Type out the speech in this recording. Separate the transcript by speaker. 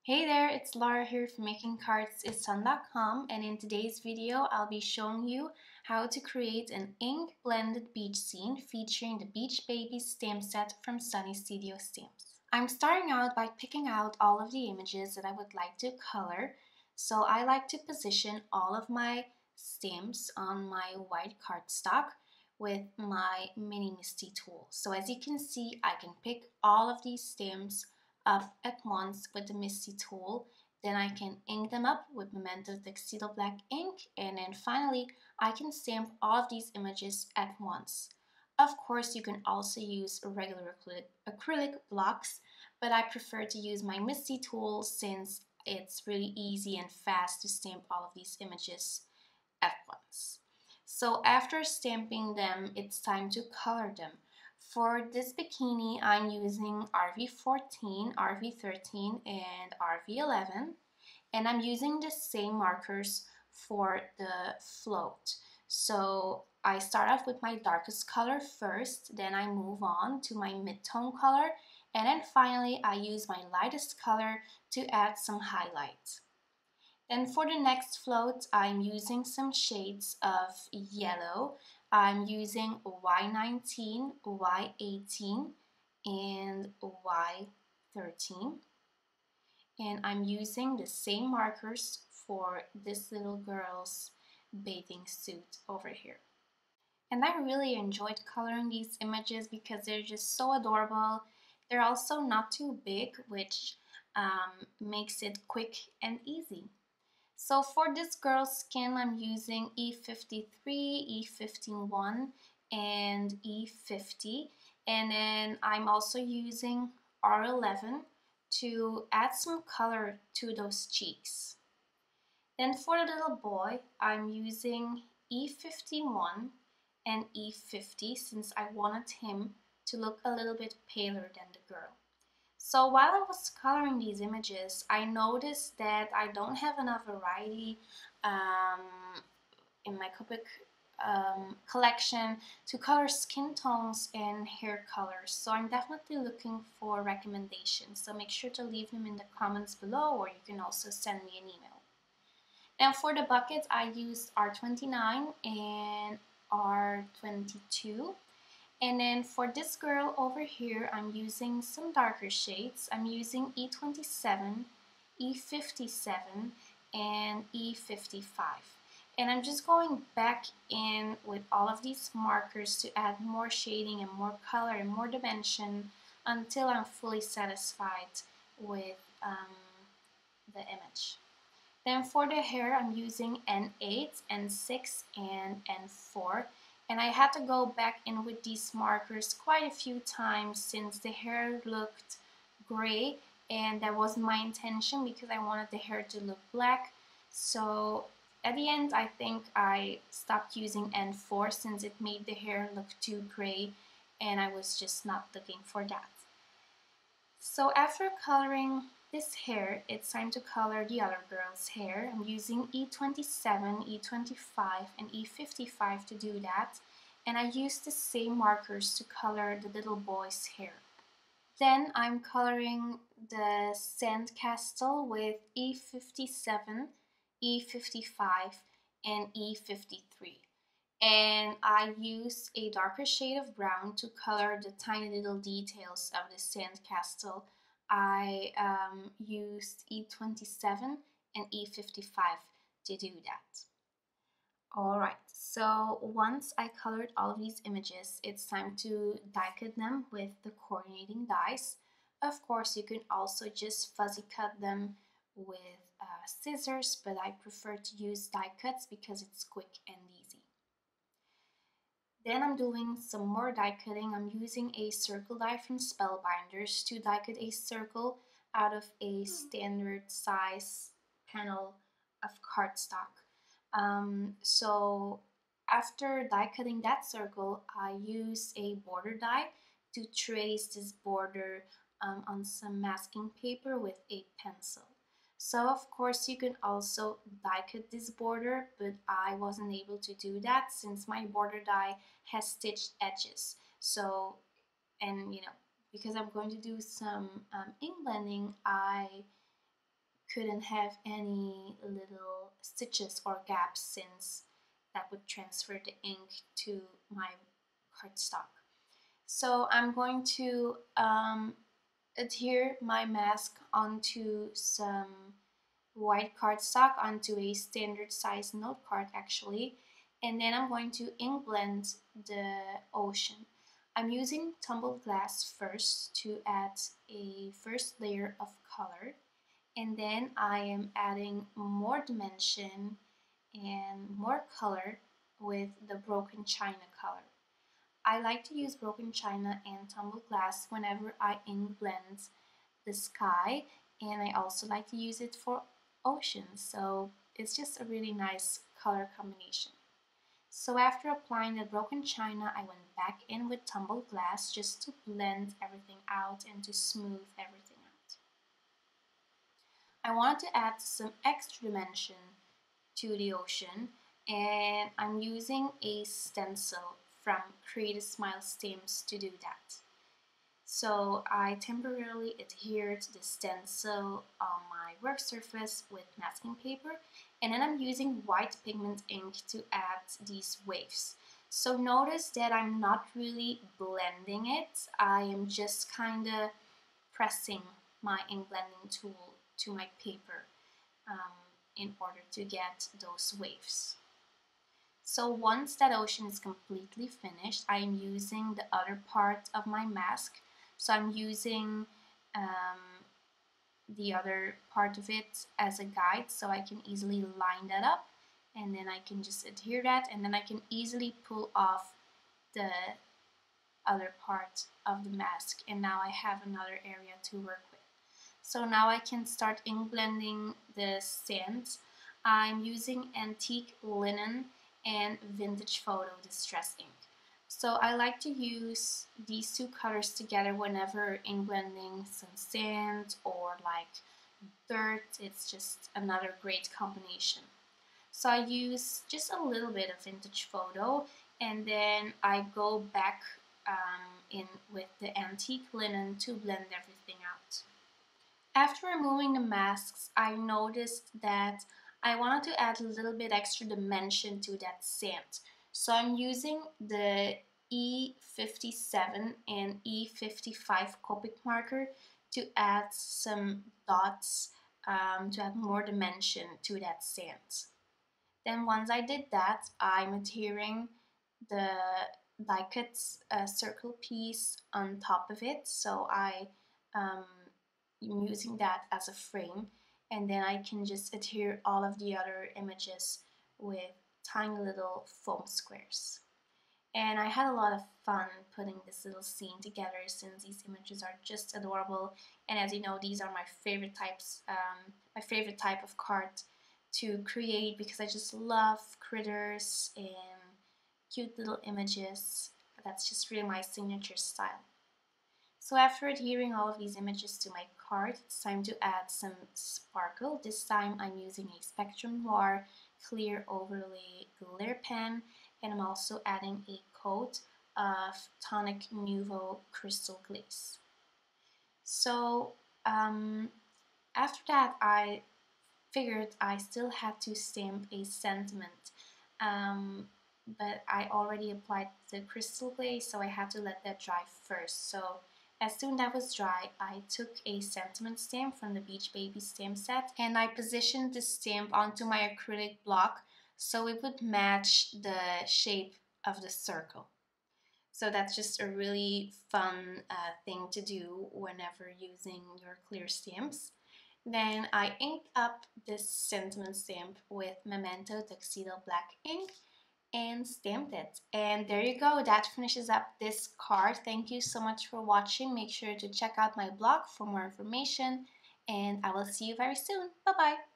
Speaker 1: Hey there, it's Laura here from makingcardsisdone.com, and in today's video I'll be showing you how to create an ink blended beach scene featuring the Beach Babies stamp set from Sunny Studio Stamps. I'm starting out by picking out all of the images that I would like to color, so I like to position all of my stamps on my white cardstock with my mini MISTI tool. So as you can see, I can pick all of these stamps up at once with the MISTI tool. Then I can ink them up with Memento Tuxedo Black ink, and then finally I can stamp all of these images at once. Of course, you can also use regular acrylic blocks, but I prefer to use my MISTI tool since it's really easy and fast to stamp all of these images at once. So after stamping them, it's time to color them. For this bikini, I'm using RV14, RV13, and RV11, and I'm using the same markers for the float. So I start off with my darkest color first, then I move on to my mid-tone color, and then finally I use my lightest color to add some highlights. Then for the next float, I'm using some shades of yellow. I'm using Y19, Y18, and Y13. And I'm using the same markers for this little girl's bathing suit over here. And I really enjoyed coloring these images because they're just so adorable. They're also not too big, which makes it quick and easy. So for this girl's skin, I'm using E53, E51, and E50. And then I'm also using R11 to add some color to those cheeks. Then for the little boy, I'm using E51 and E50 since I wanted him to look a little bit paler than the girl. So while I was coloring these images, I noticed that I don't have enough variety in my Copic collection to color skin tones and hair colors. So I'm definitely looking for recommendations. So make sure to leave them in the comments below, or you can also send me an email. Now for the buckets, I used R29 and R22. And then for this girl over here, I'm using some darker shades. I'm using E27, E57, and E55. And I'm just going back in with all of these markers to add more shading and more color and more dimension until I'm fully satisfied with the image. Then for the hair, I'm using N8, N6, and N4. And I had to go back in with these markers quite a few times since the hair looked gray, and that wasn't my intention because I wanted the hair to look black. So at the end, I think I stopped using N4 since it made the hair look too gray, and I was just not looking for that. So after coloring this hair, it's time to color the other girl's hair. I'm using E27, E25, and E55 to do that. And I use the same markers to color the little boy's hair. Then I'm coloring the sandcastle with E57, E55, and E53. And I used a darker shade of brown to color the tiny little details of the sandcastle. I used E27 and E55 to do that. Alright, so once I colored all of these images, it's time to die cut them with the coordinating dies. Of course, you can also just fuzzy cut them with scissors, but I prefer to use die cuts because it's quick and easy. Then I'm doing some more die cutting. I'm using a circle die from Spellbinders to die cut a circle out of a standard size panel of cardstock. So after die cutting that circle, I use a border die to trace this border on some masking paper with a pencil. So of course you can also die cut this border, but I wasn't able to do that since my border die has stitched edges. So, and you know, because I'm going to do some ink blending, I couldn't have any little stitches or gaps, since that would transfer the ink to my cardstock. So I'm going to adhere my mask onto some white cardstock, onto a standard size note card actually, and then I'm going to ink blend the ocean. I'm using tumbled glass first to add a first layer of color, and then I am adding more dimension and more color with the broken china color. I like to use broken china and tumbled glass whenever I ink blend the sky, and I also like to use it for oceans, so it's just a really nice color combination. So after applying the broken china, I went back in with tumbled glass just to blend everything out and to smooth everything out. I wanted to add some extra dimension to the ocean, and I'm using a stencil from Create a Smile Stamps to do that. So I temporarily adhered the stencil on my work surface with masking paper, and then I'm using white pigment ink to add these waves. So notice that I'm not really blending it, I am just kind of pressing my ink blending tool to my paper in order to get those waves. So once that ocean is completely finished, I'm using the other part of my mask. So I'm using the other part of it as a guide, so I can easily line that up, and then I can just adhere that, and then I can easily pull off the other part of the mask, and now I have another area to work with. So now I can start ink blending the sands. I'm using antique linen and vintage photo distress ink. So I like to use these two colors together whenever ink blending some sand or like dirt. It's just another great combination. So I use just a little bit of vintage photo, and then I go back in with the antique linen to blend everything out. After removing the masks, I noticed that I wanted to add a little bit extra dimension to that sand. So I'm using the E57 and E55 Copic marker to add some dots, to add more dimension to that sand. Then once I did that, I'm adhering the die cut circle piece on top of it. So I'm using that as a frame, and then I can just adhere all of the other images with tiny little foam squares. And I had a lot of fun putting this little scene together, since these images are just adorable. And as you know, these are my favorite types, my favorite type of card to create, because I just love critters and cute little images. That's just really my signature style. So after adhering all of these images to my card, it's time to add some sparkle. This time I'm using a Spectrum Noir clear overlay glitter pen, and I'm also adding a coat of Tonic Nuvo crystal glaze. So after that, I figured I still had to stamp a sentiment, but I already applied the crystal glaze, so I had to let that dry first. So as soon as that was dry, I took a sentiment stamp from the Beach Baby stamp set, and I positioned the stamp onto my acrylic block so it would match the shape of the circle. So that's just a really fun thing to do whenever using your clear stamps. Then I inked up this sentiment stamp with Memento Tuxedo Black ink and stamped it. And there you go, that finishes up this card. Thank you so much for watching. Make sure to check out my blog for more information, and I will see you very soon. Bye bye.